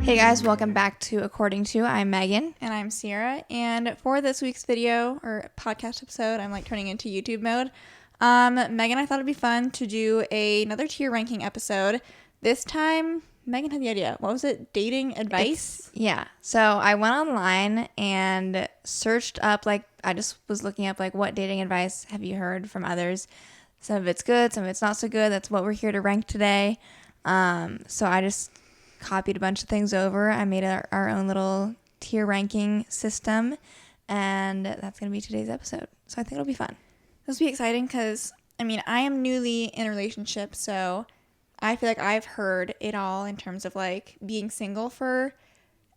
Hey guys, welcome back to According To. I'm Megan. And I'm Ciera. And for this week's video or podcast episode, I'm like turning into YouTube mode. Megan, I thought it'd be fun to do another tier ranking episode. This time, Megan had the idea. What was it? Dating advice? Yeah. So I went online and searched up, I just was looking up, what dating advice have you heard from others? Some of it's good, some of it's not so good. That's what we're here to rank today. So I just copied a bunch of things over. I made our own little tier ranking system, and that's going to be today's episode. So I think it'll be fun. This will be exciting because, I am newly in a relationship, so I feel like I've heard it all in terms of, being single for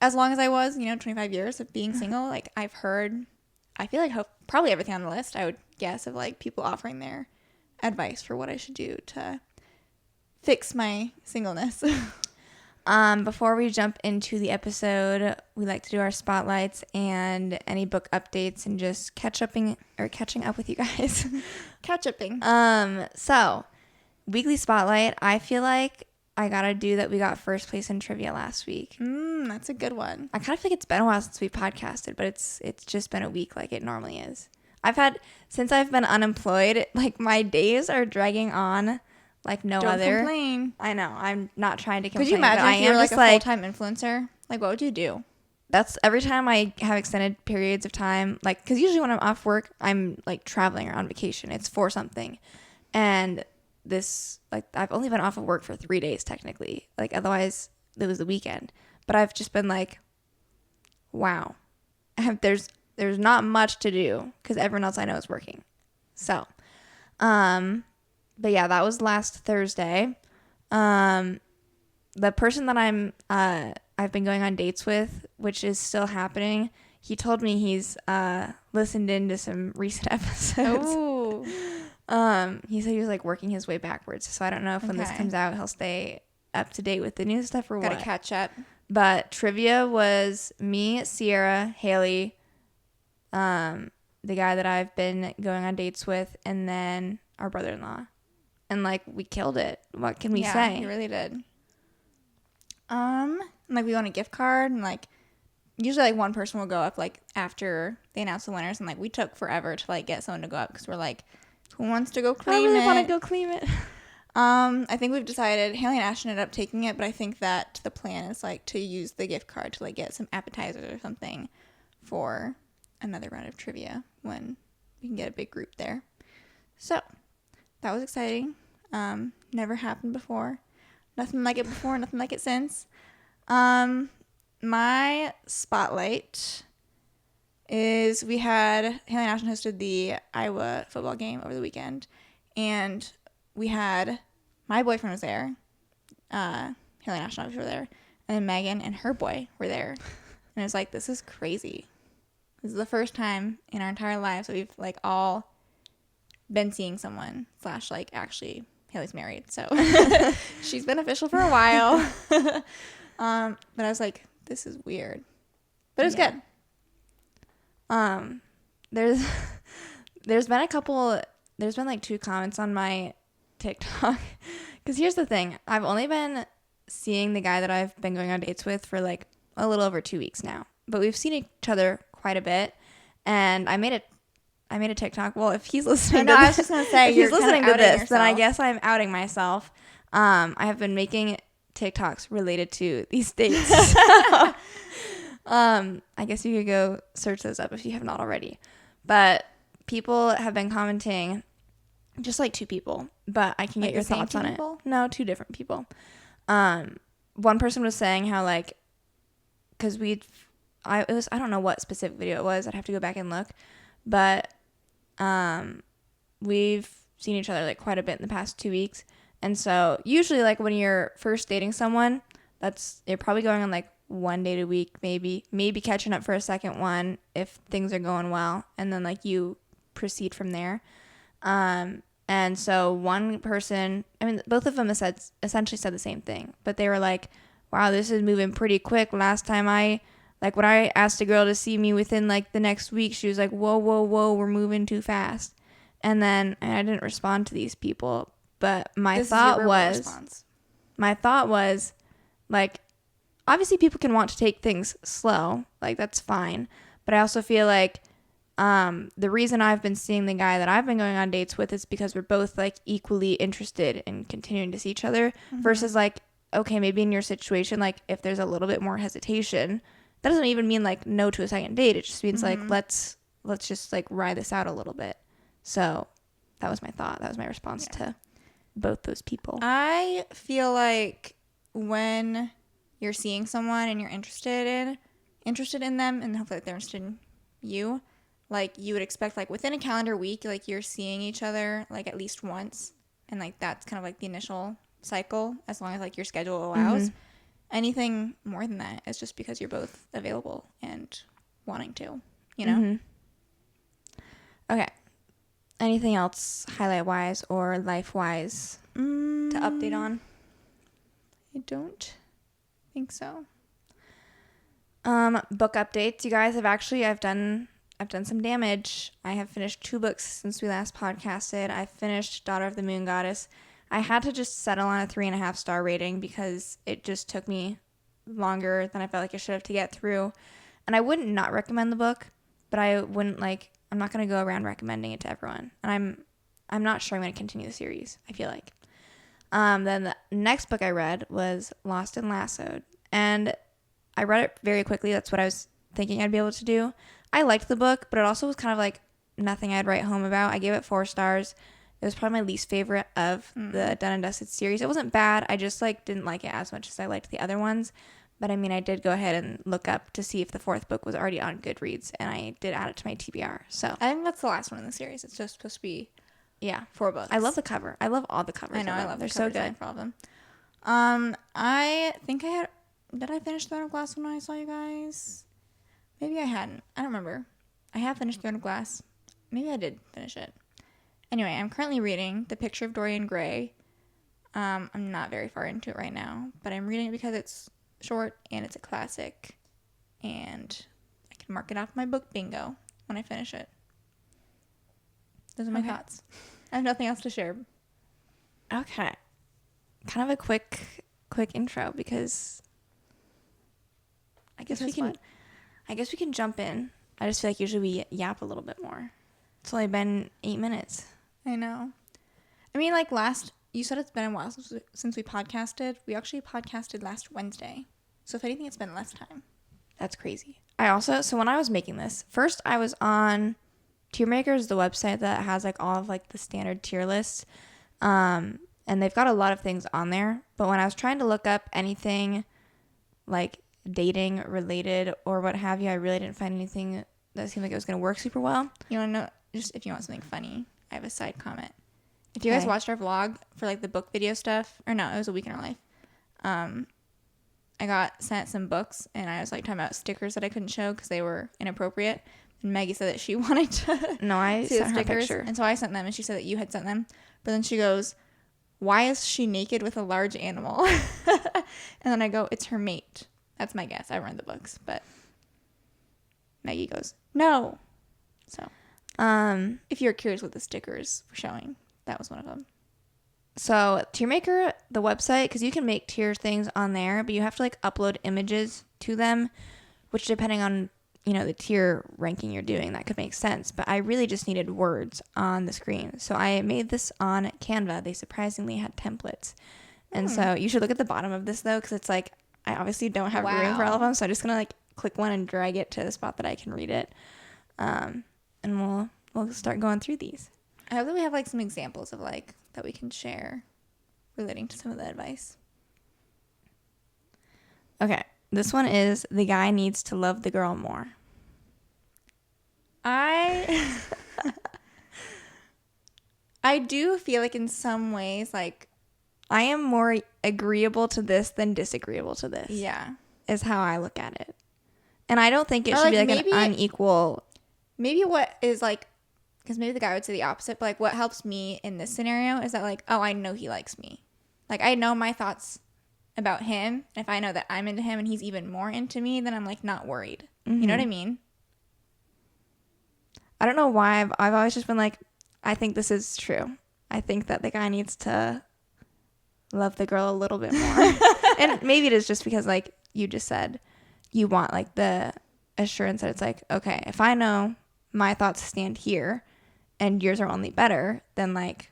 as long as I was, 25 years of being single. I've heard, I feel like probably everything on the list, I would guess, of, people offering their advice for what I should do to fix my singleness. Before we jump into the episode, we like to do our spotlights and any book updates and just catching up with you guys. Catch-upping. So weekly spotlight. I feel like I gotta do that. We got first place in trivia last week. That's a good one. I kind of feel like it's been a while since we podcasted, but it's just been a week like it normally is. Since I've been unemployed, my days are dragging on. No Don't other. Complain. I know. I'm not trying to complain. Could you imagine if you were a full-time influencer? What would you do? That's every time I have extended periods of time, because usually when I'm off work, I'm traveling or on vacation. It's for something. And this, I've only been off of work for 3 days technically. Otherwise it was the weekend. But I've just been wow. There's not much to do because everyone else I know is working. So, but yeah, that was last Thursday. The person that I've been going on dates with, which is still happening, he told me he's listened into some recent episodes. Oh. He said he was working his way backwards. So I don't know if when this comes out he'll stay up to date with the new stuff or what. Gotta catch up. But trivia was me, Ciera, Haley, the guy that I've been going on dates with, and then our brother-in-law. And we killed it. What can we say? Yeah, you really did. We won a gift card, and usually one person will go up after they announce the winners, and we took forever to get someone to go up because we're who wants to go claim it? I really want to go claim it. I think we've decided Haley and Ashton ended up taking it, but I think that the plan is to use the gift card to get some appetizers or something for another round of trivia when we can get a big group there. So that was exciting. Never happened before. Nothing like it before, nothing like it since. My spotlight is we had Haley and Ashton hosted the Iowa football game over the weekend, and we had my boyfriend was there. Haley and Ashton obviously were there, and then Megan and her boy were there, and it was this is crazy. This is the first time in our entire lives that we've all been seeing someone / actually Haley's married, so she's been official for a while. But I was this is weird, but it was good. There's been 2 comments on my TikTok because here's the thing, I've only been seeing the guy that I've been going on dates with for a little over 2 weeks now, but we've seen each other quite a bit, and I made a TikTok. Well, if he's listening I was just gonna say, if he's listening to this, yourself. then I guess I'm outing myself. I have been making TikToks related to these dates. I guess you could go search those up if you have not already. But people have been commenting, just 2 people, but I can get your thoughts on it. No, 2 different people. One person was saying how because I don't know what specific video it was. I'd have to go back and look, but we've seen each other quite a bit in the past 2 weeks, and so usually when you're first dating someone, you're probably going on 1 date a week, maybe catching up for a second one if things are going well, and then you proceed from there. And so one person, both of them essentially said the same thing, but they were wow, this is moving pretty quick. Last time when I asked a girl to see me within the next week, she was whoa, we're moving too fast. And then I didn't respond to these people, but my thought was obviously people can want to take things slow, like that's fine, but I also feel like the reason I've been seeing the guy that I've been going on dates with is because we're both like equally interested in continuing to see each other versus like, okay, maybe in your situation, like if there's a little bit more hesitation, that doesn't even mean like no to a second date. It just means like, let's just like ride this out a little bit. So that was my thought. That was my response to both those people. I feel like when you're seeing someone and you're interested in them, and hopefully they're interested in you, like you would expect like within a calendar week, like you're seeing each other like at least once, and like that's kind of like the initial cycle, as long as like your schedule allows. Anything more than that is just because you're both available and wanting to, you know. Okay, anything else highlight wise or life wise to update on? I don't think so. Book updates, you guys. I've done some damage. I have finished 2 books since we last podcasted. I finished Daughter of the Moon Goddess. I had to just settle on a 3.5 star rating because it just took me longer than I felt like it should have to get through. And I wouldn't not recommend the book, but I'm not going to go around recommending it to everyone. And I'm not sure I'm going to continue the series, I feel like. Then the next book I read was Lost and Lassoed. And I read it very quickly. That's what I was thinking I'd be able to do. I liked the book, but it also was kind of like nothing I'd write home about. I gave it 4 stars. It was probably my least favorite of the Done and Dusted series. It wasn't bad. I just like didn't like it as much as I liked the other ones. But I mean, I did go ahead and look up to see if the 4th book was already on Goodreads, and I did add it to my TBR. So I think that's the last one in the series. It's just supposed to be 4 books. I love the cover. I love all the covers. I know. I love They're the so covers. good. No problem. I think did I finish Throne of Glass when I saw you guys? Maybe I hadn't. I don't remember. I have finished Throne of Glass. Maybe I did finish it. Anyway, I'm currently reading The Picture of Dorian Gray. I'm not very far into it right now, but I'm reading it because it's short and it's a classic, and I can mark it off my book bingo when I finish it. Those are my thoughts. I have nothing else to share. Okay. Kind of a quick intro because I guess we can jump in. I just feel like usually we yap a little bit more. It's only been 8 minutes. I know. I mean, like you said it's been a while since we podcasted. We actually podcasted last Wednesday. So if anything, it's been less time. That's crazy. So when I was making this, first I was on Tier Makers, the website that has like all of like the standard tier lists. And they've got a lot of things on there. But when I was trying to look up anything like dating related or what have you, I really didn't find anything that seemed like it was going to work super well. You want to know, just if you want something funny, I have a side comment. If you guys watched our vlog for like the book video stuff, or no, it was A Week in Our Life. I got sent some books and I was like talking about stickers that I couldn't show because they were inappropriate. And Maggie said that she wanted to No, I see the sent her a stickers. picture. And so I sent them and she said that you had sent them. But then she goes, why is she naked with a large animal? And then I go, it's her mate. That's my guess. I read the books, but Maggie goes, no. So, if you're curious what the stickers were showing, that was one of them. So Tier Maker, the website, because you can make tier things on there, but you have to like upload images to them, which depending on, the tier ranking you're doing, that could make sense. But I really just needed words on the screen. So I made this on Canva. They surprisingly had templates. And so you should look at the bottom of this though, because it's like, I obviously don't have room for all of them. So I'm just going to like click one and drag it to the spot that I can read it. And we'll start going through these. I hope that we have like some examples of like that we can share relating to some of the advice. Okay. This one is the guy needs to love the girl more. I do feel like in some ways, like I am more agreeable to this than disagreeable to this. Yeah. Is how I look at it. And I don't think it should be like an unequal. Maybe what is like, because maybe the guy would say the opposite, but like what helps me in this scenario is that like, oh, I know he likes me. Like I know my thoughts about him. And if I know that I'm into him and he's even more into me, then I'm like not worried. Mm-hmm. You know what I mean? I don't know why I've always just been like, I think this is true. I think that the guy needs to love the girl a little bit more. And maybe it is just because like you just said, you want like the assurance that it's like, okay, if I know my thoughts stand here and yours are only better, then like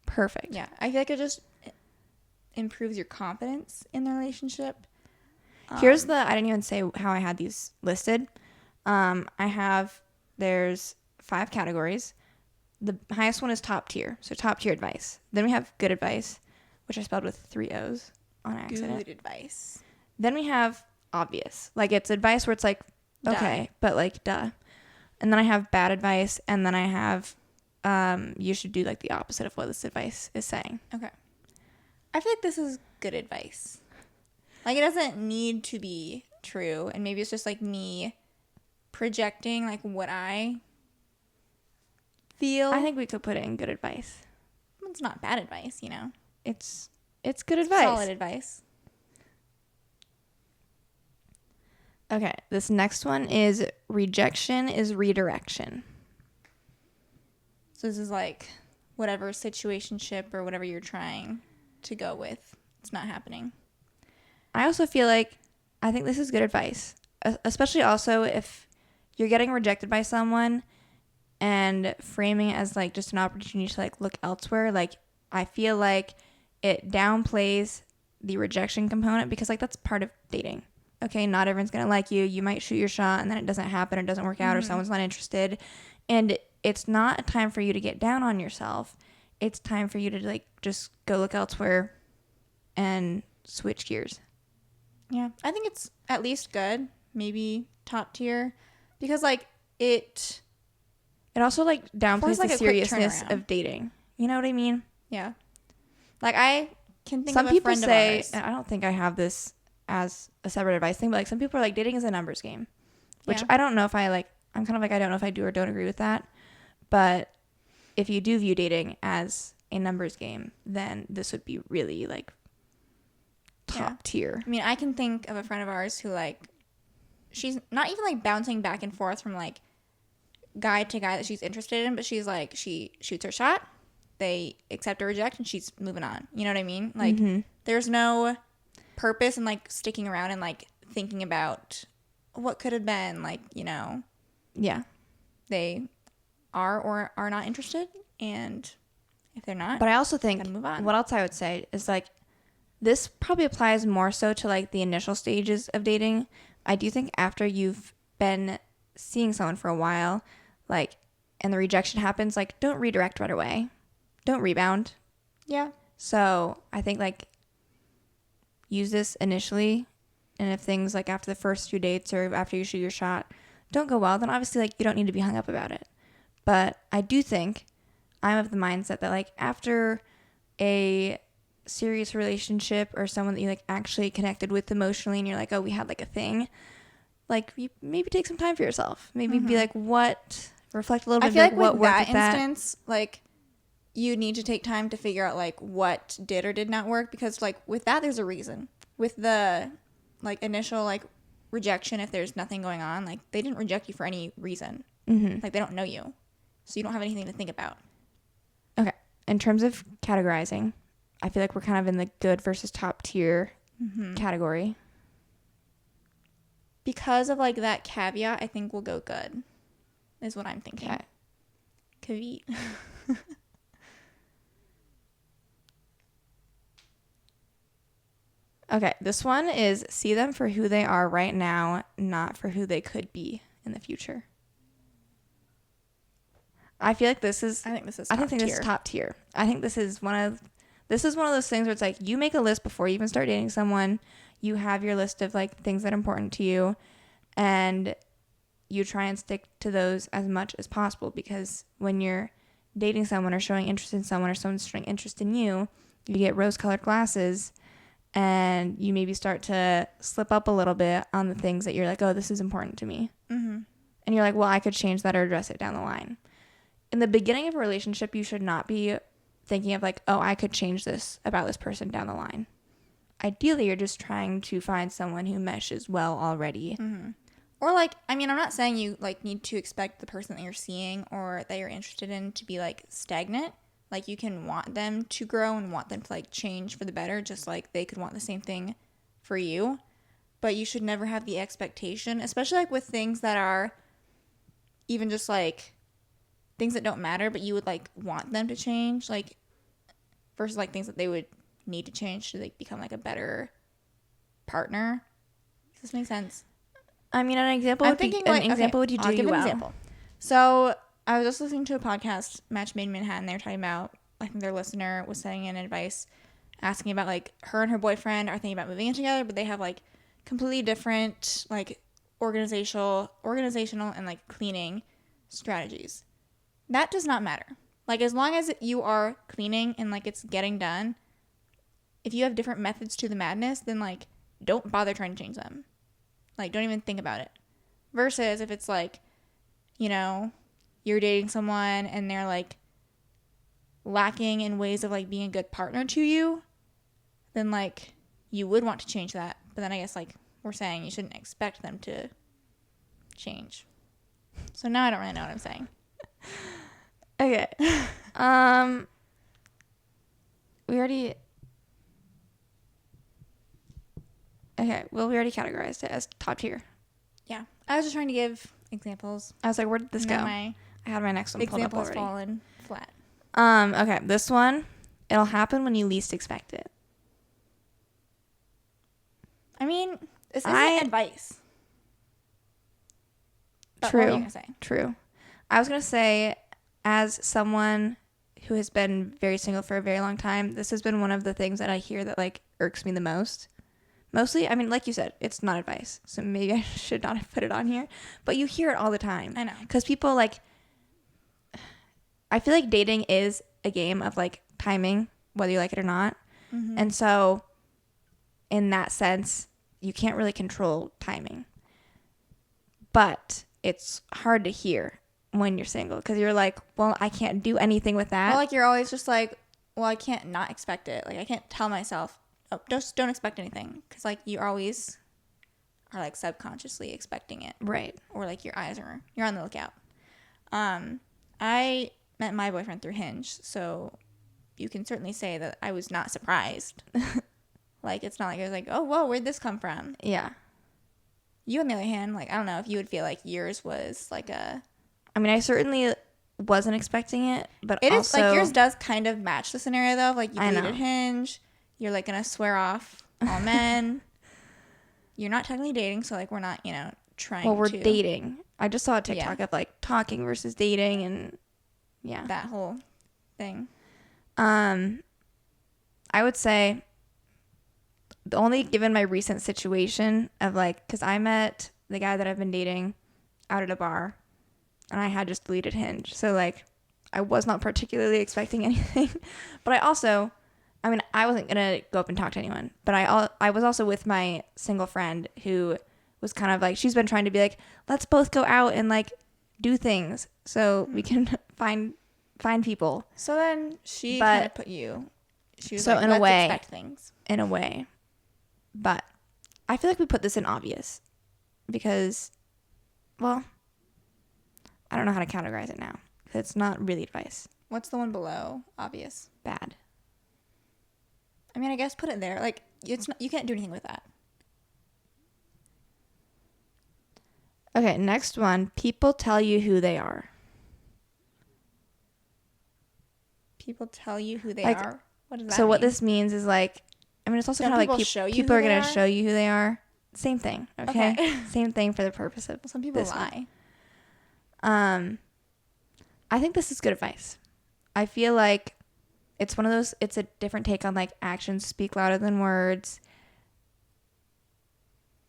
perfect. Yeah, I feel like it just improves your confidence in the relationship. Here's the, I didn't even say how I had these listed. There's 5 categories. The highest one is top tier. So top tier advice. Then we have good advice, which I spelled with 3 O's on accident. Good advice. Then we have obvious. Like it's advice where it's like, okay, Duh. but like duh. And then I have bad advice. And then I have, you should do like the opposite of what this advice is saying. Okay. I feel like this is good advice. Like, it doesn't need to be true. And maybe it's just, like, me projecting, like, what I feel. I think we could put it in good advice. It's not bad advice, you know? It's good advice. Solid advice. Okay, this next one is rejection is redirection. So this is, like, whatever situationship or whatever you're trying to go with. It's not happening. I also feel like, I think this is good advice, especially also if you're getting rejected by someone and framing it as like just an opportunity to like look elsewhere. Like, I feel like it downplays the rejection component because like that's part of dating. Okay, not everyone's going to like you. You might shoot your shot and then it doesn't happen or it doesn't work out or someone's not interested. And it's not a time for you to get down on yourself. It's time for you to like just go look elsewhere and switch gears. Yeah, I think it's at least good, maybe top tier, because like it also like downplays like the a quick seriousness turnaround. of dating. You know what I mean? Yeah. Like I can think Some of a people friend say, of ours. and I don't think I have this as a separate advice thing, but like some people are like dating is a numbers game, which Yeah. I don't know if I like. I'm kind of like I don't know if I do or don't agree with that. But if you do view dating as a numbers game, then this would be really like top tier. I mean, I can think of a friend of ours who like she's not even like bouncing back and forth from like guy to guy that she's interested in, but she's like she shoots her shot, they accept or reject, and she's moving on. You know what I mean? Like there's no purpose in like sticking around and like thinking about what could have been. Like, you know, Yeah. they are or are not interested, and if they're not, But I also think gotta move on. what else I would say is like this probably applies more so to like the initial stages of dating. I do think after you've been seeing someone for a while, like, and the rejection happens, like, don't redirect right away. Don't rebound. yeah, So I think like use this initially, and if things like after the first few dates or after you shoot your shot don't go well, then obviously like you don't need to be hung up about it. But I do think I'm of the mindset that like after a serious relationship or someone that you like actually connected with emotionally and you're like, oh, we had like a thing, like you maybe take some time for yourself. Maybe be like, reflect a little bit. I feel like what with worked that with that. instance, like you need to take time to figure out like what did or did not work, because like with that there's a reason. With the like initial like rejection, if there's nothing going on, like they didn't reject you for any reason. Like they don't know you, so you don't have anything to think about. Okay. In terms of categorizing, I feel like we're kind of in the good versus top tier category. Because of like that caveat, I think we'll go good, is what I'm thinking. Okay. Caveat. Okay, this one is see them for who they are right now, not for who they could be in the future. I feel like this is I think this is I top think this tier. is top tier. I think this is one of those things where it's like you make a list before you even start dating someone. You have your list of like things that are important to you, and you try and stick to those as much as possible, because when you're dating someone or showing interest in someone or someone's showing interest in you, you get rose-colored glasses and you maybe start to slip up a little bit on the things that you're like, oh, this is important to me. And you're like, well, I could change that or address it down the line. In the beginning of a relationship, you should not be thinking of like, oh, I could change this about this person down the line. Ideally, you're just trying to find someone who meshes well already. Or like, I mean, I'm not saying you like need to expect the person that you're seeing or that you're interested in to be like stagnant. Like you can want them to grow and want them to like change for the better, just like they could want the same thing for you. but you should never have the expectation, especially like with things that are even just like things that don't matter, but you would like want them to change, like versus like things that they would need to change to like become like a better partner. Does this make sense? I mean, an example would be an example would you do I'll give you an well. example. So I was just listening to a podcast, Match Made in Manhattan. They were talking about, I think their listener was sending in advice, asking about like her and her boyfriend are thinking about moving in together, but they have like completely different like organizational and like cleaning strategies. That does not matter. Like as long as you are cleaning and like it's getting done, if you have different methods to the madness, then like don't bother trying to change them. Like don't even think about it. Versus if it's like, you know, you're dating someone and they're like lacking in ways of like being a good partner to you, then like you would want to change that. But then I guess like we're saying you shouldn't expect them to change. So now I don't really know what I'm saying. Okay. We already categorized it as top tier. Yeah. I was just trying to give examples. I was like, where did this go? My I had my next one pulled up example has already. fallen flat. Okay, this one, it'll happen when you least expect it. I mean, this isn't advice. But True. What were you gonna say? True. I was gonna say, as someone who has been very single for a very long time, this has been one of the things that I hear that like irks me the most. Mostly, I mean, like you said, it's not advice, so maybe I should not have put it on here. But you hear it all the time. I know. Because people like, I feel like dating is a game of like timing, whether you like it or not. Mm-hmm. And so, in that sense, you can't really control timing. But it's hard to hear when you're single because you're like, well, I can't do anything with that. Well, like you're always just like, well, I can't not expect it. Like I can't tell myself, oh, just don't expect anything, because like you always are like subconsciously expecting it, right? Or like you're on the lookout. I met my boyfriend through Hinge, so you can certainly say that I was not surprised. Like it's not like I was like, oh, whoa, where'd this come from? Yeah. You on the other hand, like I don't know if you would feel like yours was like a. I mean, I certainly wasn't expecting it, but it also, is like yours does kind of match the scenario though. Like you deleted Hinge. You're like gonna swear off all men. You're not technically dating, so like we're not, trying. Well, we're dating. I just saw a TikTok of like talking versus dating, and yeah, that whole thing. I would say only given my recent situation of like, because I met the guy that I've been dating out at a bar, and I had just deleted Hinge, so like I was not particularly expecting anything, but I wasn't gonna go up and talk to anyone. But I was also with my single friend who was kind of like, she's been trying to be like, let's both go out and like do things so we can find people. So then she kind of put you. She was so like, in a way, expect things. In a way, but I feel like we put this in obvious because, well, I don't know how to categorize it now. It's not really advice. What's the one below obvious? Bad. I mean, I guess put it there. Like it's not, you can't do anything with that. Okay, next one. People tell you who they are. People tell you who they are? What does that mean? What this means is like, I mean, it's also kind of like people are going to show you who they are. Same thing, okay? Same thing for the purpose of some people lie. I think this is good advice. I feel like it's one of those, it's a different take on like actions speak louder than words.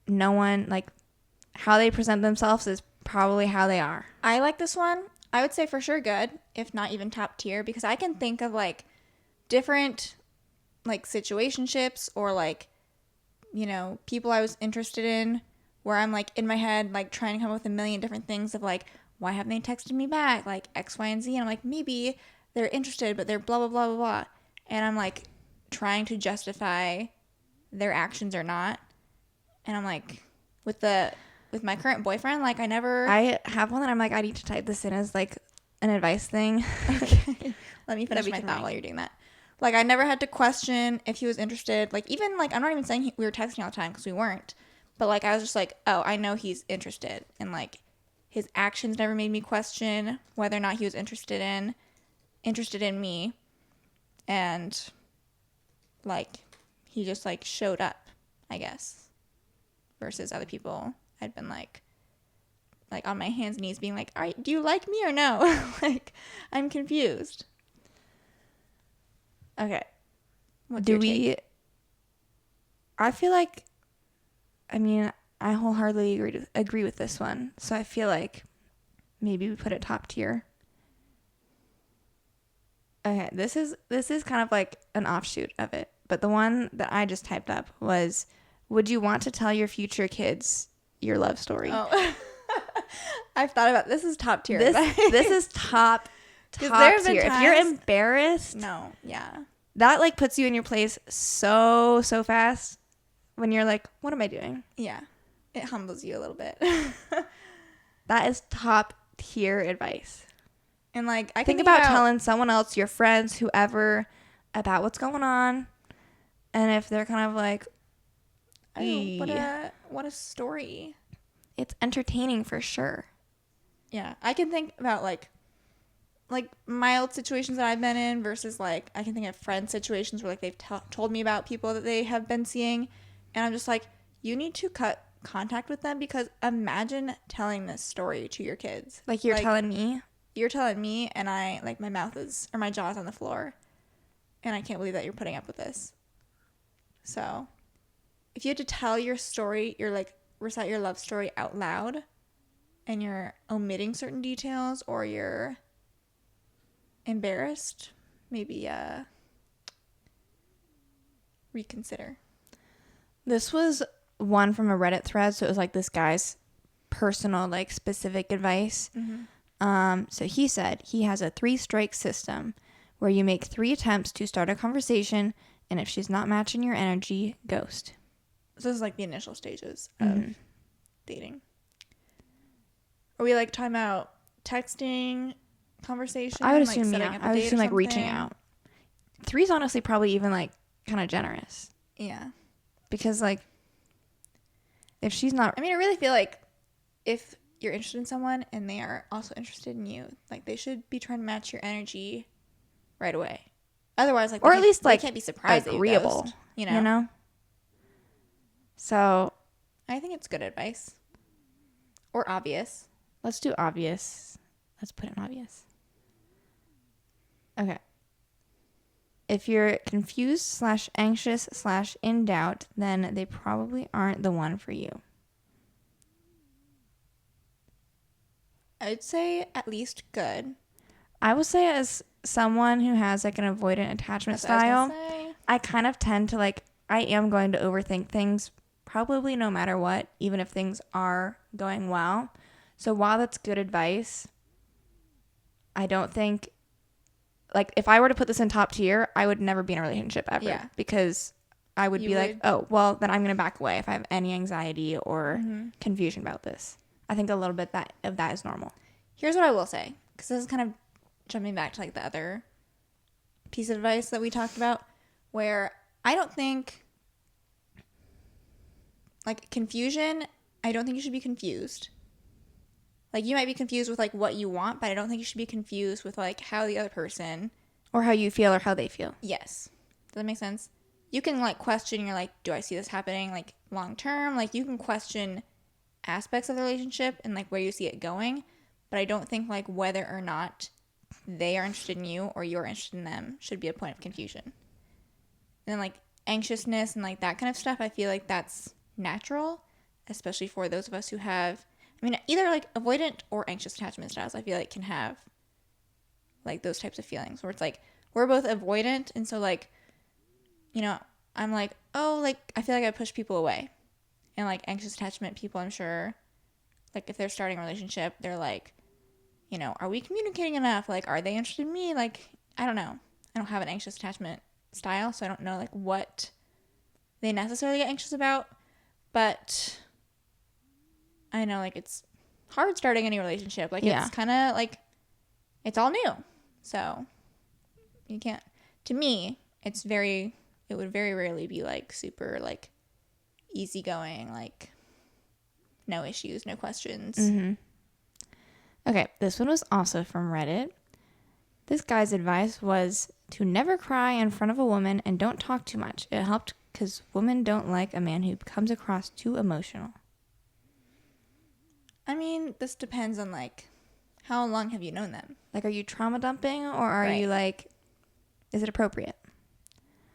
No one, like, how they present themselves is probably how they are. I like this one. I would say for sure good, if not even top tier, because I can think of like different like situationships or like, people I was interested in where I'm like in my head, like trying to come up with a million different things of like, why haven't they texted me back? Like X, Y, and Z. And I'm like, maybe they're interested, but they're blah, blah, blah, blah, blah. And I'm like trying to justify their actions or not. And I'm like, with my current boyfriend, like I have one that I'm like, I need to type this in as like an advice thing. Okay. Let me finish my thought while you're doing that. Like I never had to question if he was interested. Like even like, I'm not even saying we were texting all the time because we weren't. But like I was just like, oh, I know he's interested, and like his actions never made me question whether or not he was interested in me, and like he just like showed up, I guess, versus other people I'd been like on my hands and knees being like, all right, do you like me or no? Like I'm confused. Okay. What's Do your we? take? I feel like, I mean, I wholeheartedly agree with this one. So I feel like maybe we put it top tier. Okay, this is kind of like an offshoot of it, but the one that I just typed up was, would you want to tell your future kids your love story? Oh, I've thought about this. Is top tier. This is top there have been tier. If you're times- embarrassed, No, yeah, that like puts you in your place so fast when you're like, what am I doing? yeah, it humbles you a little bit. That is top tier advice. And like I can Think about telling someone else, your friends, whoever, about what's going on, and if they're kind of like, oh, what a story. it's entertaining for sure. Yeah, I can think about like mild situations that I've been in versus like I can think of friend situations where like they've told me about people that they have been seeing, and I'm just like, you need to cut contact with them, because imagine telling this story to your kids. Like you're telling me. You're telling me, and I like my jaw's on the floor, and I can't believe that you're putting up with this. So if you had to tell your story, you're like recite your love story out loud, and you're omitting certain details or you're embarrassed, maybe reconsider. This was one from a Reddit thread, so it was like this guy's personal, like specific advice. Mm-hmm. So he said he has a 3-strike system where you make 3 attempts to start a conversation, and if she's not matching your energy, ghost. So this is like the initial stages of dating. Are we like talking about texting, conversation? I would like assume, setting yeah. up a I would date or assume like reaching something? out. 3's honestly probably even like kind of generous, Yeah. because like if she's not, I mean, I really feel like if you're interested in someone and they are also interested in you, like they should be trying to match your energy right away. Otherwise, like, or at least like they can't be surprised agreeable, that you ghost, you know? So I think it's good advice. Or obvious. let's do obvious. Let's put in obvious. Okay. If you're confused / anxious / in doubt, then they probably aren't the one for you. I'd say at least good. I will say, as someone who has like an avoidant attachment That's what I was style, gonna say. I kind of tend to like, I am going to overthink things probably no matter what, even if things are going well. So while that's good advice, I don't think, like, if I were to put this in top tier, I would never be in a relationship ever. Yeah. Because I would be like, oh, well, then I'm going to back away if I have any anxiety or confusion about this. I think a little bit of that is normal. Here's what I will say, because this is kind of jumping back to like the other piece of advice that we talked about, where I don't think, like, confusion, I don't think you should be confused. Like, you might be confused with like what you want, but I don't think you should be confused with like how the other person, or how you feel or how they feel. yes, does that make sense? You can like question, you're like, do I see this happening like long term? Like, you can question aspects of the relationship and like where you see it going, but I don't think like whether or not they are interested in you or you're interested in them should be a point of confusion. And then like anxiousness and like that kind of stuff, I feel like that's natural, especially for those of us who have, I mean, either like avoidant or anxious attachment styles, I feel like can have like those types of feelings where it's like we're both avoidant, and so like, you know, I'm like, oh, like I feel like I push people away. And like anxious attachment people, I'm sure, like if they're starting a relationship, they're like, you know, are we communicating enough? Like, are they interested in me? Like, I don't know. I don't have an anxious attachment style, so I don't know like what they necessarily get anxious about. But I know like it's hard starting any relationship. Like it's kind of like it's all new. So you can't, to me, it would very rarely be like super like easygoing, like no issues, no questions. Mm-hmm. Okay, this one was also from Reddit. This guy's advice was to never cry in front of a woman and don't talk too much. It helped because women don't like a man who comes across too emotional. I mean, this depends on, like, how long have you known them? Like, are you trauma dumping or are you, like, is it appropriate?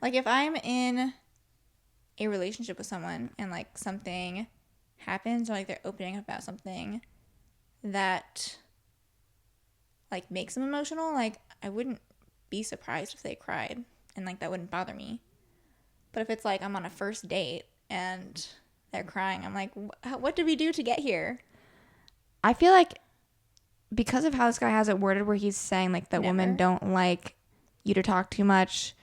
Like, if I'm in a relationship with someone and, like, something happens or, like, they're opening up about something that, like, makes them emotional, like, I wouldn't be surprised if they cried and, like, that wouldn't bother me. But if it's, like, I'm on a first date and they're crying, I'm like, what did we do to get here? I feel like because of how this guy has it worded where he's saying, like, that women don't like you to talk too much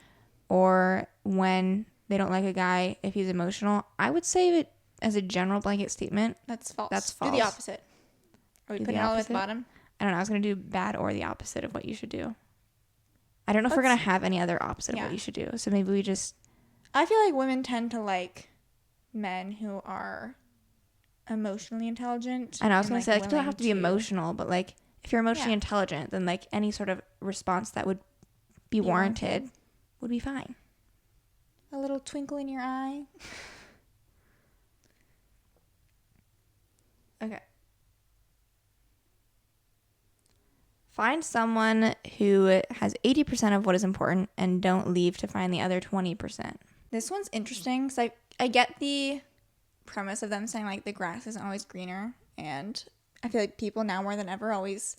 or when they don't like a guy if he's emotional, I would say it as a general blanket statement. That's false. That's false. Do the opposite. Are we putting it all the way at the bottom? I don't know. I was going to do bad or the opposite of what you should do. I don't know if we're going to have any other opposite of what you should do. So maybe we just... I feel like women tend to like men who are emotionally intelligent. And I was going to say, like, you don't have to be emotional, but, like, if you're emotionally intelligent, then, like, any sort of response that would be warranted would be fine. A little twinkle in your eye. Okay. Find someone who has 80% of what is important and don't leave to find the other 20%. This one's interesting because I get the premise of them saying, like, the grass isn't always greener. And I feel like people now more than ever always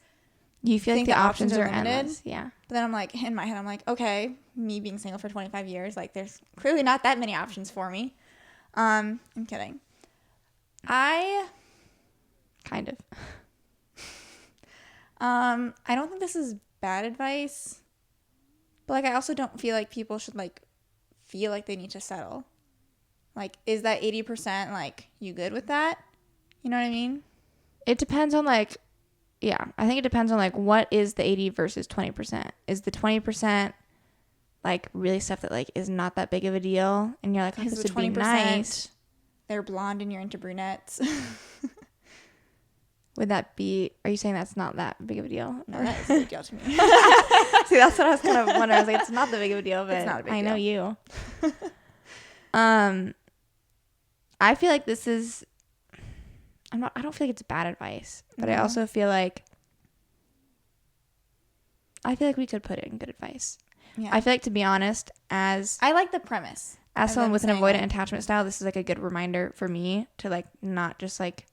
you feel think like the options are limited. endless. Yeah. But then I'm like, in my head, I'm like, okay, me being single for 25 years, like, there's clearly not that many options for me. I'm kidding. I kind of. I don't think this is bad advice, but, like, I also don't feel like people should, like, feel like they need to settle. Like, is that 80%, like, you good with that? You know what I mean? It depends on, like, yeah, I think it depends on, like, what is the 80 versus 20%. Is the 20%, like, really stuff that, like, is not that big of a deal? And you're like, oh, this would be nice. They're blonde and you're into brunettes. Would that be, are you saying that's not that big of a deal? No, that is a big deal to me. See, that's what I was kind of wondering. I was like, it's not that big of a deal, but it's not a big I deal. know you. I feel like this is, I don't feel like it's bad advice, but I also feel like we could put it in good advice. Yeah. I feel like, to be honest, I like the premise. As someone with an avoidant attachment style, this is, like, a good reminder for me to, like, not just, like,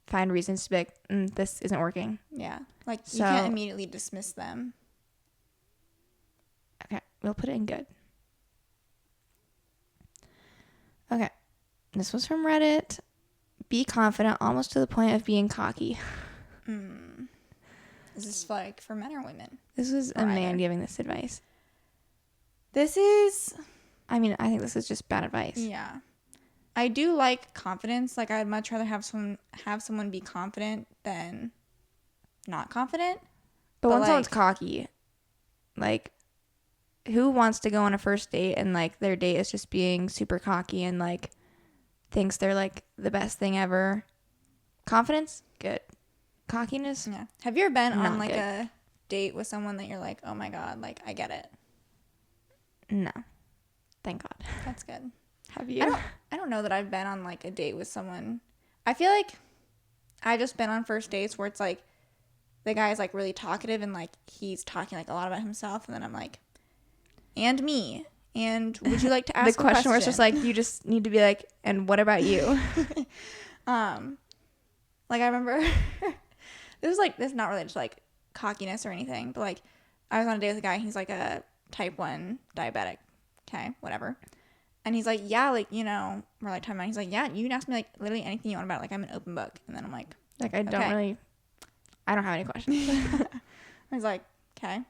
find reasons to be like, this isn't working. Yeah. Like, you can't immediately dismiss them. Okay. We'll put it in good. Okay. This was from Reddit. Be confident almost to the point of being cocky. Is this, like, for men or women? This was a man giving this advice. This is... I mean, I think this is just bad advice. Yeah. I do like confidence. Like, I'd much rather have someone be confident than not confident. But when someone's cocky, like, who wants to go on a first date and, like, their date is just being super cocky and, like, thinks they're, like, the best thing ever? Confidence? Good. Cockiness? Yeah. Have you ever been on, like, a date with someone that you're like, oh my God, like, I get it? No. Thank God. That's good. Have you? I don't know that I've been on, like, a date with someone. I feel like I've just been on first dates where it's, like, the guy's, like, really talkative and, like, he's talking, like, a lot about himself. And then I'm like, and me. And would you like to ask the question where it's just, like, you just need to be like, and what about you? Like, I remember, this is not related to, like, cockiness or anything. But, like, I was on a date with a guy. He's, like, a type 1 diabetic. Okay, whatever. And he's like, yeah, like, you know, we're like talking about, he's like, yeah, you can ask me, like, literally anything you want about it. Like, I'm an open book. And then I'm like, I don't have any questions. I was like, okay.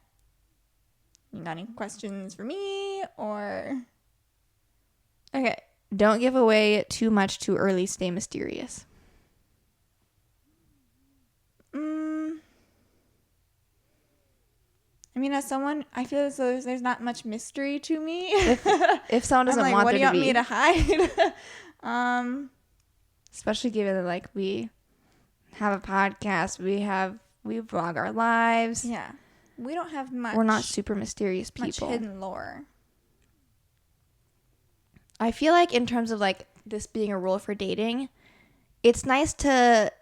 You got any questions for me or? Okay. Don't give away too much too early. Stay mysterious. I mean, as someone, I feel as though there's not much mystery to me. If someone doesn't want what there do you to want be. me to hide? Especially given that like we have a podcast, we vlog our lives. Yeah. We don't have much. We're not super mysterious people. Much hidden lore. I feel like in terms of like this being a rule for dating, it's nice to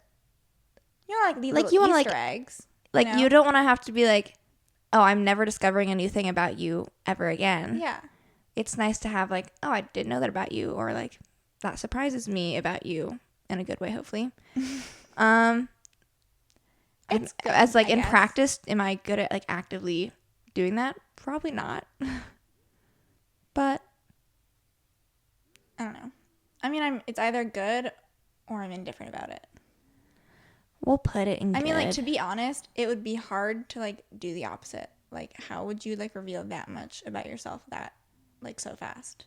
Leave like little you want to Easter like eggs. like you don't want to have to be like, oh, I'm never discovering a new thing about you ever again. Yeah. It's nice to have like, oh, I didn't know that about you, or like that surprises me about you in a good way, hopefully. It's good, as like I in guess. practice, am I good at like actively doing that? Probably not. But I don't know. I mean, it's either good or I'm indifferent about it. we'll put it in I mean, like, good. to be honest, it would be hard to, like, do the opposite. Like, how would you, like, reveal that much about yourself that, like, so fast?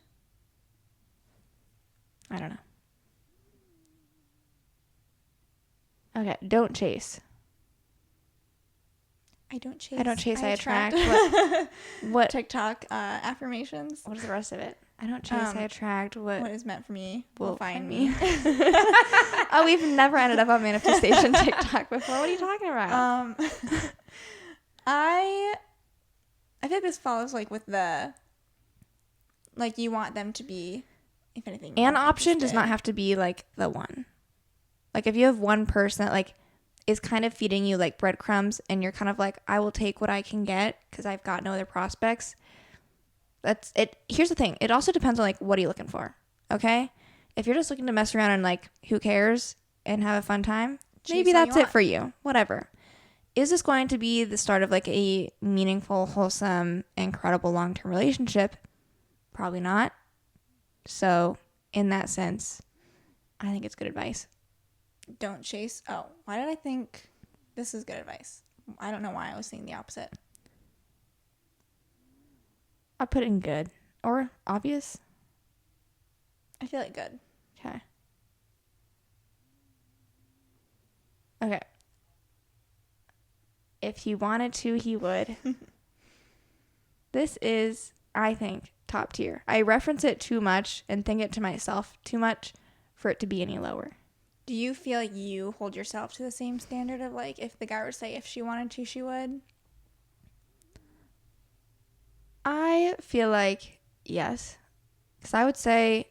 I don't know. Okay, don't chase. I don't chase. I attract. What TikTok affirmations. What is the rest of it? I don't chase, I attract. What is meant for me will find me. me. Oh, we've never ended up on manifestation TikTok before. What are you talking about? I feel like this follows, like, with the, like, you want them to be, if anything. An more option does interested. not have to be like the one. Like if you have one person that like is kind of feeding you like breadcrumbs and you're kind of like, I will take what I can get because I've got no other prospects. That's it. Here's the thing. It also depends on like, what are you looking for? Okay. If you're just looking to mess around and like, who cares and have a fun time, maybe Choose what you that's it want. for you. Whatever. Is this going to be the start of like a meaningful, wholesome, incredible long-term relationship? Probably not. So in that sense, I think it's good advice. Don't chase. Oh, why did I think this is good advice? I don't know why I was thinking the opposite. I'll put it in good or obvious. I feel like good. Okay. Okay. If he wanted to, he would. This is, I think, top tier. I reference it too much and think it to myself too much for it to be any lower. Do you feel like you hold yourself to the same standard of, like, if the guy were to say if she wanted to, she would? I feel like yes. Because I would say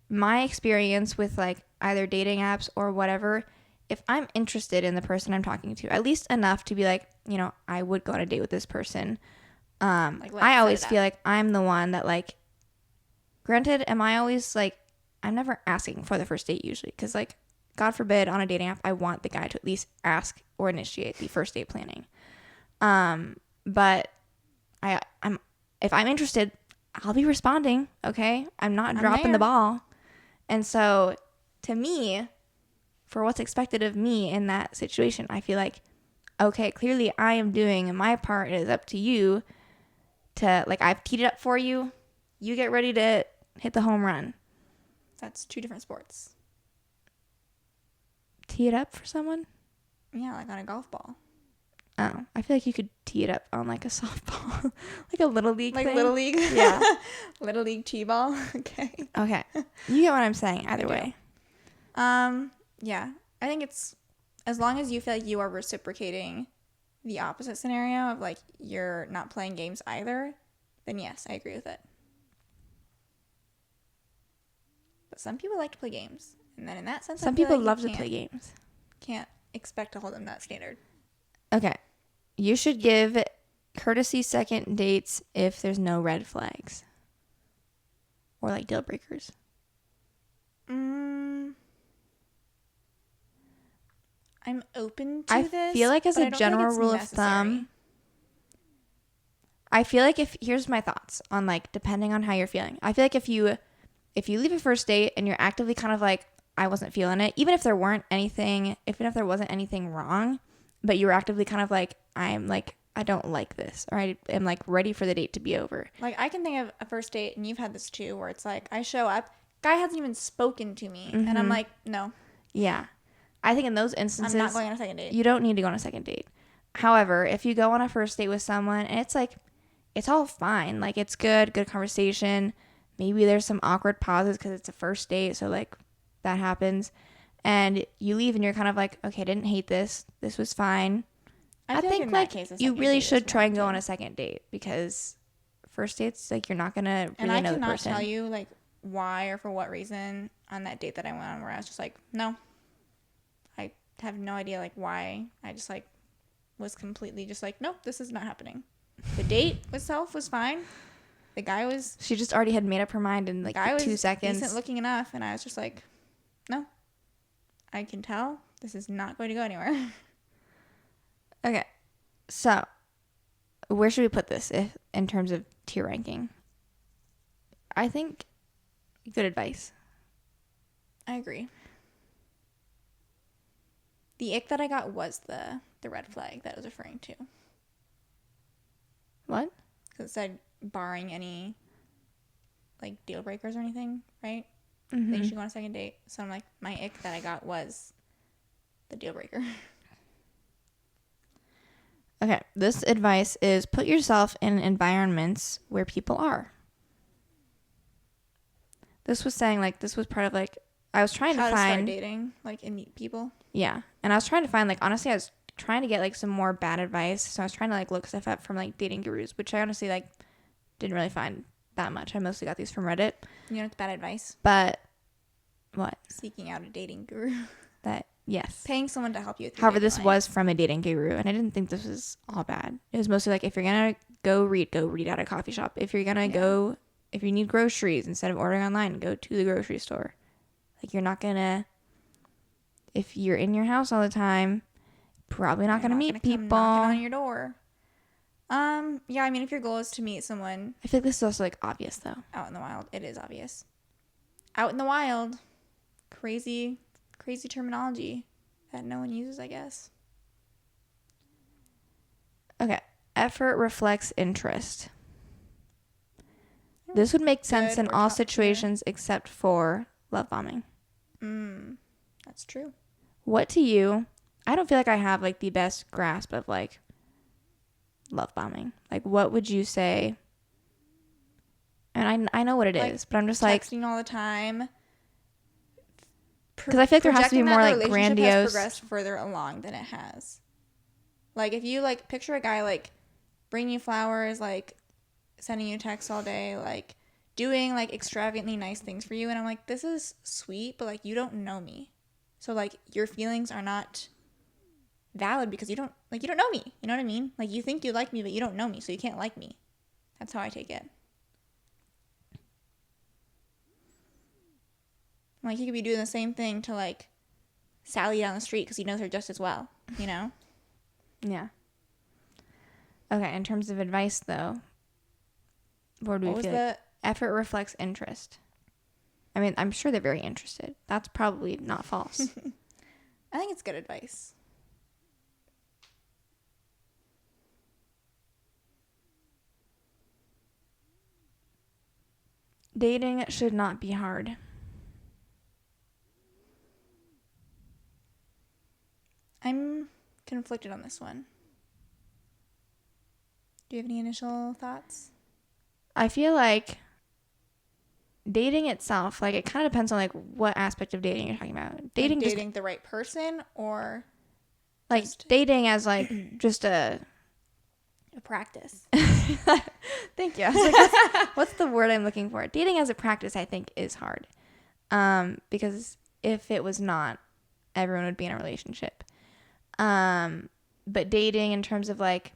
my experience with like either dating apps or whatever, if I'm interested in the person I'm talking to, at least enough to be like, you know, I would go on a date with this person. I always feel like I'm the one that like, granted, am I always like, I'm never asking for the first date usually. Because like, God forbid on a dating app, I want the guy to at least ask or initiate the first date planning. But if I'm interested, I'll be responding. Okay. I'm not dropping the ball. And so to me, for what's expected of me in that situation, I feel like, okay, clearly I am doing my part. It is up to you to like, I've teed it up for you. You get ready to hit the home run. That's two different sports. Tee it up for someone? Yeah, like on a golf ball. Oh, I feel like you could tee it up on like a softball, like a little league Like thing. Little League? Yeah. Little League T-ball? Okay. Okay. You get what I'm saying either way. Yeah. I think it's, as long as you feel like you are reciprocating the opposite scenario of like you're not playing games either, then yes, I agree with it. But some people like to play games. And then in that sense, Some people love to play games. Can't expect to hold them that standard. Okay. You should give courtesy second dates if there's no red flags. Or like deal breakers. I'm open to I this. feel like as but I a don't general feel like it's rule of necessary. thumb, I feel like here's my thoughts on like depending on how you're feeling. I feel like if you leave a first date and you're actively kind of like, I wasn't feeling it, even if there wasn't anything wrong, but you were actively kind of like, I'm like, I don't like this, or I am like ready for the date to be over. Like I can think of a first date, and you've had this too, where it's like I show up, guy hasn't even spoken to me, and I'm like, no. Yeah. I think in those instances, I'm not going on a second date. You don't need to go on a second date. However, if you go on a first date with someone and it's like, it's all fine. Like it's good conversation. Maybe there's some awkward pauses because it's a first date. So like that happens, and you leave and you're kind of like, okay, I didn't hate this. This was fine. I think like you really should try and go on a second date, because first dates, like, you're not gonna really know the person. And I cannot tell you like why or for what reason on that date that I went on where I was just like, no. I have no idea like why. I just like was completely just like, nope, this is not happening. The date itself was fine. The guy was... She just already had made up her mind in like 2 seconds. Decent looking enough, and I was just like, no. I can tell this is not going to go anywhere. Okay, so where should we put this in terms of tier ranking? I think good advice. I agree. The ick that I got was the red flag that I was referring to. What? Because it said barring any like deal breakers or anything, right? Mm-hmm. Then you should go on a second date. So I'm like, my ick that I got was the deal breaker. Okay, this advice is put yourself in environments where people are. This was saying like this was part of like I was trying to find start dating, like, and meet people. Yeah, and I was trying to find like honestly I was trying to get like some more bad advice, so I was trying to like look stuff up from like dating gurus, which I honestly like didn't really find that much. I mostly got these from Reddit. You know, it's bad advice. But what? Seeking out a dating guru. That yes. Paying someone to help you with your However, this life. was from a dating guru, and I didn't think this was all bad. It was mostly like if you're gonna go read at a coffee shop. If you're gonna go, if you need groceries, instead of ordering online, go to the grocery store. Like you're not gonna. If you're in your house all the time, probably not gonna meet people. Knocking on your door. Yeah, I mean, if your goal is to meet someone, I feel like this is also like obvious though. Out in the wild, it is obvious. Out in the wild, crazy terminology that no one uses, I guess. Okay, effort reflects interest. This would make sense in all situations except for love bombing. That's true. What to you? I don't feel like I have like the best grasp of like love bombing. Like, what would you say? And I know what it is, but I'm just like texting all the time. Because I feel like there has to be more like grandiose. Has progressed further along than it has. Like if you like picture a guy like bringing you flowers, like sending you texts all day, like doing like extravagantly nice things for you, and I'm like, this is sweet, but like you don't know me, so like your feelings are not valid because you don't know me. You know what I mean? Like you think you like me, but you don't know me, so you can't like me. That's how I take it. Like, he could be doing the same thing to, like, Sally down the street because he knows her just as well, you know? Yeah. Okay, in terms of advice, though, what do we feel like? Effort reflects interest. I mean, I'm sure they're very interested. That's probably not false. I think it's good advice. Dating should not be hard. I'm conflicted on this one. Do you have any initial thoughts? I feel like dating itself, like it kind of depends on like what aspect of dating you're talking about. Dating, like dating the right person, or like dating as like just a practice. Thank you. I was like, what's the word I'm looking for? Dating as a practice, I think, is hard. Because if it was not, everyone would be in a relationship. But dating in terms of like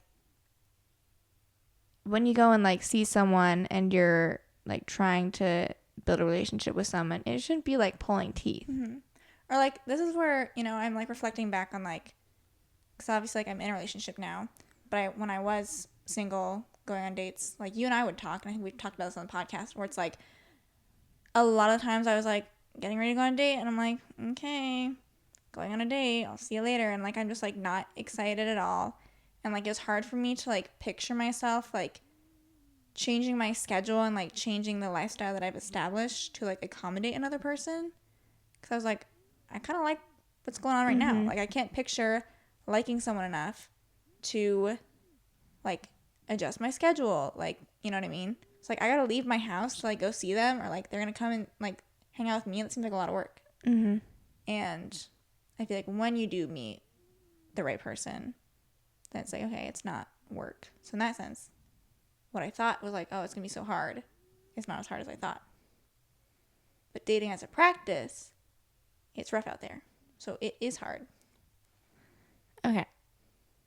when you go and like see someone and you're like trying to build a relationship with someone, it shouldn't be like pulling teeth. Mm-hmm. Or like this is where, you know, I'm like reflecting back on like, because obviously like I'm in a relationship now, but when I was single going on dates, like you and I would talk, and I think we've talked about this on the podcast, where it's like a lot of times I was like getting ready to go on a date and I'm like, okay, going on a date, I'll see you later, and like I'm just like not excited at all, and like it was hard for me to like picture myself like changing my schedule and like changing the lifestyle that I've established to like accommodate another person, because I was like, I kind of like what's going on right now. Like I can't picture liking someone enough to like adjust my schedule, like, you know what I mean? It's like I gotta leave my house to like go see them, or like they're gonna come and like hang out with me. That seems like a lot of work. Mm-hmm. And I feel like when you do meet the right person, then it's like, okay, it's not work. So in that sense, what I thought was like, oh, it's going to be so hard. It's not as hard as I thought. But dating as a practice, it's rough out there. So it is hard. Okay.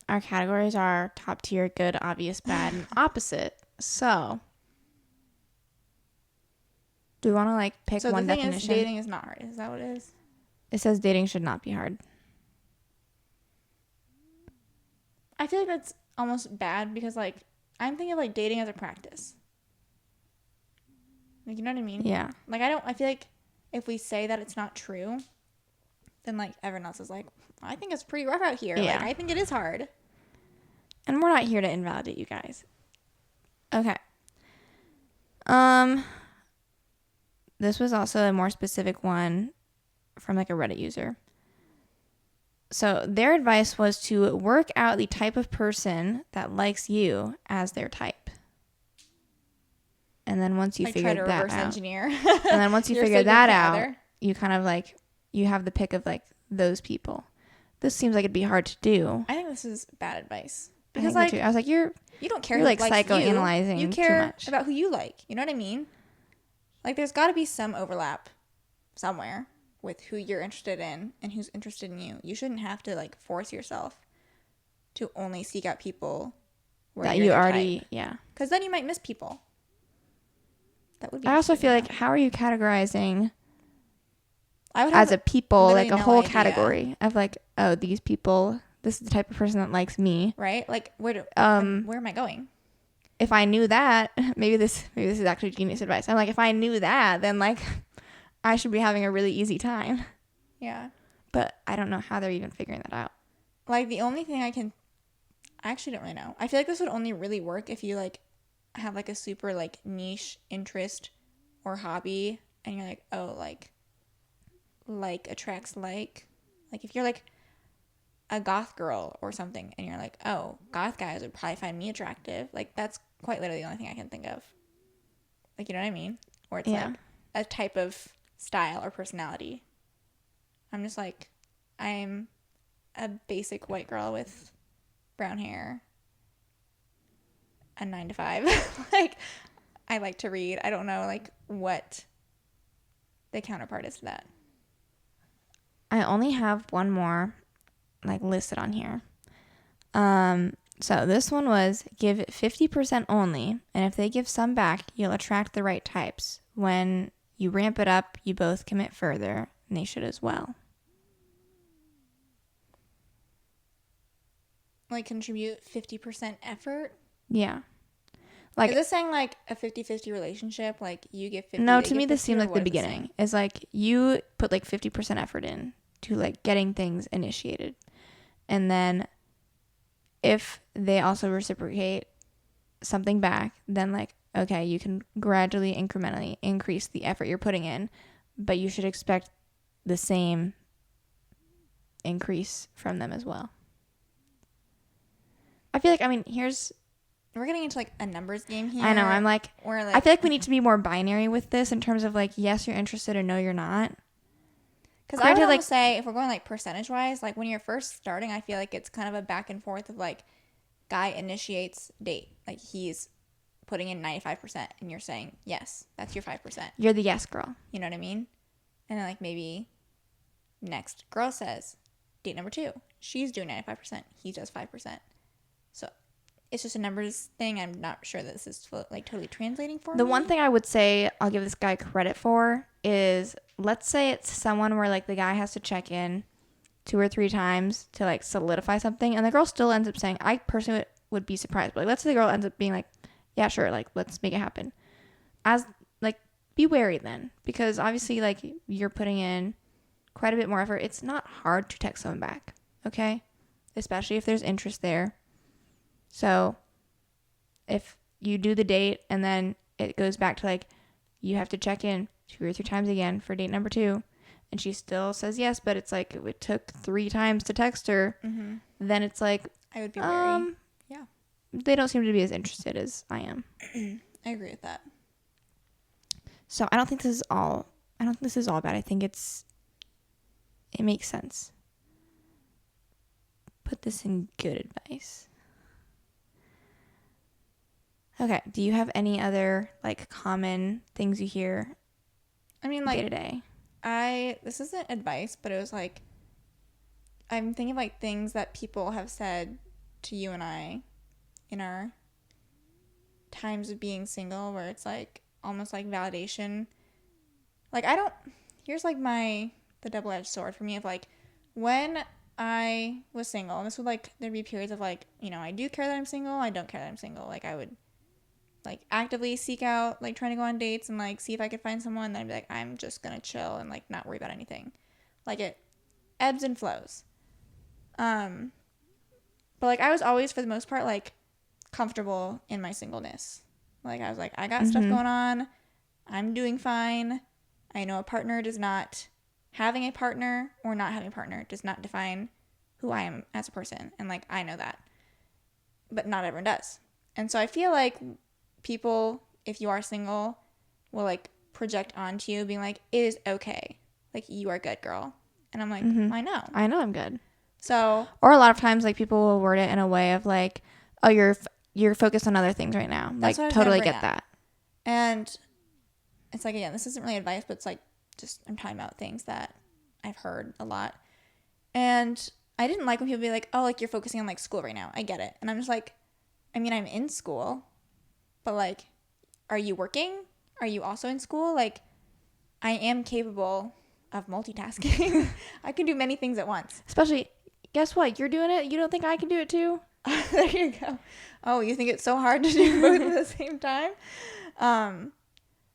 Our categories are top tier, good, obvious, bad, and opposite. So, do we want to like pick So one the thing definition? is, dating is not hard. Is that what it is? It says dating should not be hard. I feel like that's almost bad because, like, I'm thinking of, like, dating as a practice. Like, you know what I mean? Yeah. Like, I feel like if we say that it's not true, then, like, everyone else is like, I think it's pretty rough out here. Yeah. Like, I think it is hard. And we're not here to invalidate you guys. Okay. This was also a more specific one from like a Reddit user. So their advice was to work out the type of person that likes you as their type. And then once you Like, figure try to that reverse out, engineer. and then once you Your figure that out, significant other. you kind of like, you have the pick of like those people. This seems like it'd be hard to do. I think this is bad advice. I Because, think like, so too. I was like, you don't care you're who like likes psychoanalyzing you too care much. about who you like. You know what I mean? Like, there's got to be some overlap somewhere with who you're interested in and who's interested in you. You shouldn't have to, like, force yourself to only seek out people where that you're you their already, type. yeah. Because then you might miss people. That would be I also interesting feel to like, know. how are you categorizing I would have as a people, like literally a no whole idea. category of like, oh, these people, this is the type of person that likes me. Right? Like, where am I going? If I knew that, maybe this is actually genius advice. I'm like, if I knew that, then like I should be having a really easy time. Yeah. But I don't know how they're even figuring that out. Like, the only thing I actually don't really know. I feel like this would only really work if you, like, have, like, a super, like, niche interest or hobby, and you're like, oh, like attracts like if you're, like, a goth girl or something, and you're like, oh, goth guys would probably find me attractive. Like, that's quite literally the only thing I can think of. Like, you know what I mean? Or it's, Yeah. like, a type of style or personality. I'm just, like, I'm a basic white girl with brown hair, a 9 to 5. Like, I like to read. I don't know, like, what the counterpart is to that. I only have one more like listed on here. So this one was give 50% only, and if they give some back, you'll attract the right types. When you ramp it up, you both commit further, and they should as well. Like, contribute 50% effort? Yeah. Like, Is this saying, like, a 50-50 relationship? Like, you give 50, no, they to me give this 50, seemed or like what the is this beginning. saying? It's like you put like 50% effort in to like getting things initiated. And then if they also reciprocate something back, then like, okay, you can gradually, incrementally increase the effort you're putting in, but you should expect the same increase from them as well. I feel like, I mean, We're getting into, like, a numbers game here. I know, I'm like, where, like, I feel like we need to be more binary with this in terms of like, yes, you're interested, or no, you're not. because I would granted, almost say, if we're going, like, percentage-wise, like, when you're first starting, I feel like it's kind of a back and forth of, like, guy initiates date. Like, he's putting in 95%, and you're saying, yes, that's your 5%. You're the yes girl. You know what I mean? And then, like, maybe next girl says, date number 2. She's doing 95%. He does 5%. So it's just a numbers thing. I'm not sure that this is, like, totally translating for me. The one thing I would say I'll give this guy credit for is, let's say it's someone where like the guy has to check in 2 or 3 times to like solidify something, and the girl still ends up saying, I personally would be surprised, but like, let's say the girl ends up being like, yeah, sure, like, let's make it happen. As like, be wary then, because obviously like you're putting in quite a bit more effort. It's not hard to text someone back, okay? Especially if there's interest there. So if you do the date and then it goes back to like, you have to check in 2 or 3 times again for date number 2, and she still says yes, but it's like it took 3 times to text her, then it's like, I would be wary. Yeah. they don't seem to be as interested as I am. I agree with that. So I don't think this is all bad. I think it's it makes sense. Put this in good advice. Okay. Do you have any other like common things you hear I mean, like, day to day? This isn't advice, but it was like, I'm thinking of like things that people have said to you and I in our times of being single, where it's like almost like validation. Like, here's like the double-edged sword for me of like, when I was single, and this would like, there'd be periods of like, I do care that I'm single, I don't care that I'm single. Like, I would like actively seek out like trying to go on dates and like see if I could find someone. Then I'd be like, I'm just gonna chill and like not worry about anything. Like, it ebbs and flows. But like, I was always, for the most part, like comfortable in my singleness. Like, I was like, I got stuff going on, I'm doing fine. I know having a partner or not having a partner does not define who I am as a person. And like, I know that, but not everyone does. And so I feel like people, if you are single, will like project onto you being like, it is okay. Like, you are good, girl. And I'm like, I know. I know I'm good. So, or a lot of times like people will word it in a way of like, oh, you're focused on other things right now. Like, totally get that. And it's like, again, this isn't really advice, but it's like, just, I'm talking about things that I've heard a lot. And I didn't like when people be like, oh, like, you're focusing on like school right now. I get it. And I'm just like, I mean, I'm in school, but like, are you working? Are you also in school? Like, I am capable of multitasking. I can do many things at once. Especially, guess what? You're doing it. You don't think I can do it too? There you go. Oh, you think it's so hard to do both at the same time?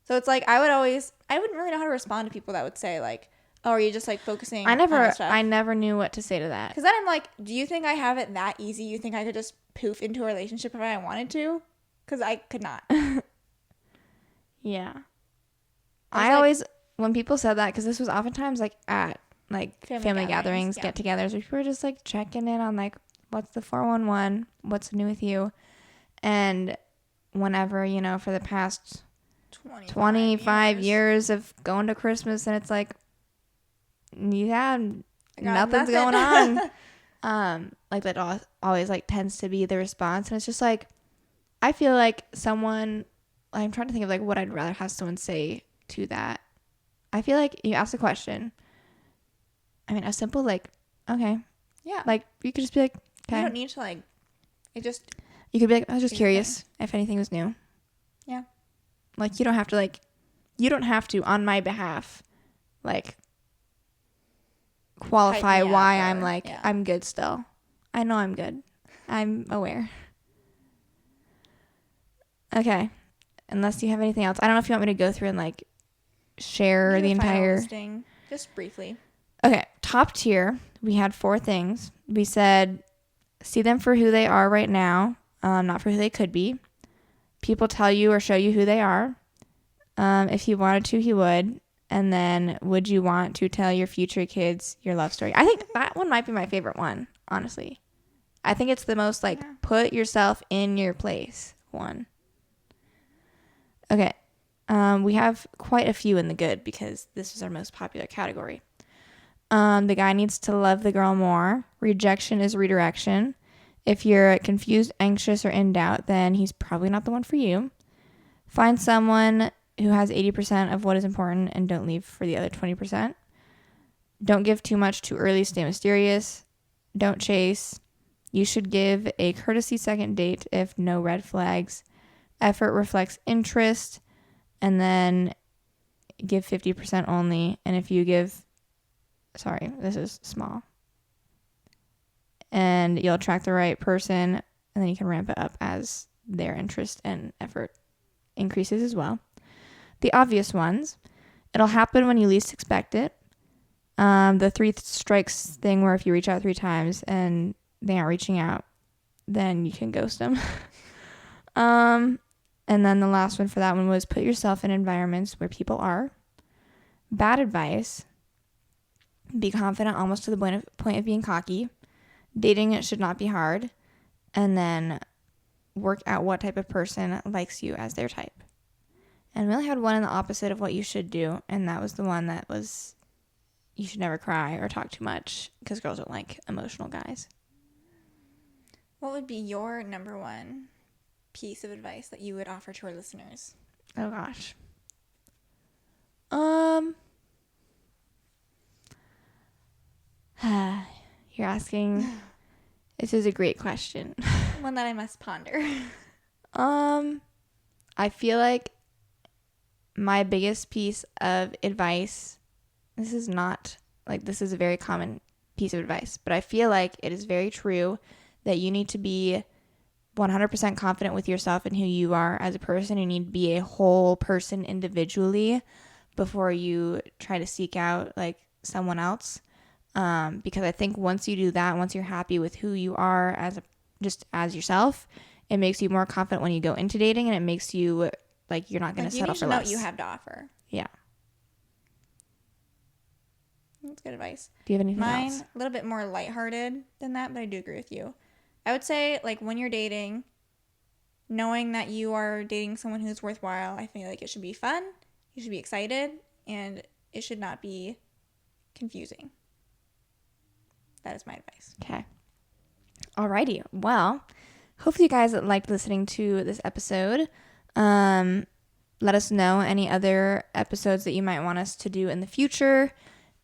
So it's like, I wouldn't really know how to respond to people that would say like, oh, are you just like focusing on stuff? I never knew what to say to that. Because then I'm like, do you think I have it that easy? You think I could just poof into a relationship if I wanted to? Because I could not. Yeah. I always, when people said that, because this was oftentimes like at like family gatherings, get-togethers, where people were just like checking in on like, what's the 411? What's new with you? And whenever, for the past 25 years of going to Christmas, and it's like, yeah, nothing's going on. Like, that always like tends to be the response. And it's just like, I feel like I'm trying to think of like what I'd rather have someone say to that. I feel like you ask a question. I mean, a simple like, okay. Yeah. Like, you could just be like, okay. You don't need to like, you could be like, I was just curious if anything was new. Yeah. Like, you don't have to, on my behalf, like, qualify why I'm like, I'm good still. I know I'm good. I'm aware. Okay. Unless you have anything else. I don't know if you want me to go through and like share the entire listing, just briefly. Okay. Top tier. We had 4 things. We said, see them for who they are right now, not for who they could be. People tell you or show you who they are. If he wanted to, he would. And then, would you want to tell your future kids your love story? I think that one might be my favorite one, honestly. I think it's the most like, put yourself in your place one. Okay. We have quite a few in the good because this is our most popular category. The guy needs to love the girl more. Rejection is redirection. If you're confused, anxious, or in doubt, then he's probably not the one for you. Find someone who has 80% of what is important and don't leave for the other 20%. Don't give too much too early. Stay mysterious. Don't chase. You should give a courtesy second date if no red flags. Effort reflects interest. And then give 50% only. And if you give... Sorry, this is small. And you'll attract the right person. And then you can ramp it up as their interest and effort increases as well. The obvious ones. It'll happen when you least expect it. The 3 strikes thing where if you reach out 3 times and they aren't reaching out, then you can ghost them. And then the last one for that one was put yourself in environments where people are. Bad advice. Be confident almost to the point of being cocky. Dating it should not be hard. And then work out what type of person likes you as their type. And we only had one in the opposite of what you should do. And that was the one that was you should never cry or talk too much because girls don't like emotional guys. What would be your number one piece of advice that you would offer to our listeners? Oh gosh. You're asking. This is a great question. One that I must ponder. I feel like my biggest piece of advice, this is a very common piece of advice, but I feel like it is very true that you need to be 100% confident with yourself and who you are as a person. You need to be a whole person individually before you try to seek out like someone else. Because I think once you do that, once you're happy with who you are just as yourself, it makes you more confident when you go into dating, and it makes you like you're not going to settle for less. You need to know what you have to offer. Yeah. That's good advice. Do you have anything else? Mine, a little bit more lighthearted than that, but I do agree with you. I would say, like, when you're dating, knowing that you are dating someone who's worthwhile, I feel like it should be fun, you should be excited, and it should not be confusing. That is my advice. Okay. Alrighty. Well, hopefully you guys liked listening to this episode. Let us know any other episodes that you might want us to do in the future,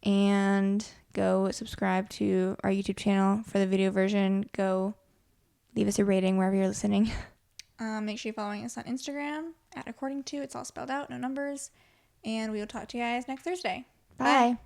and go subscribe to our YouTube channel for the video version. Go leave us a rating wherever you're listening. Make sure you're following us on Instagram @according to. It's all spelled out, no numbers. And we will talk to you guys next Thursday. Bye.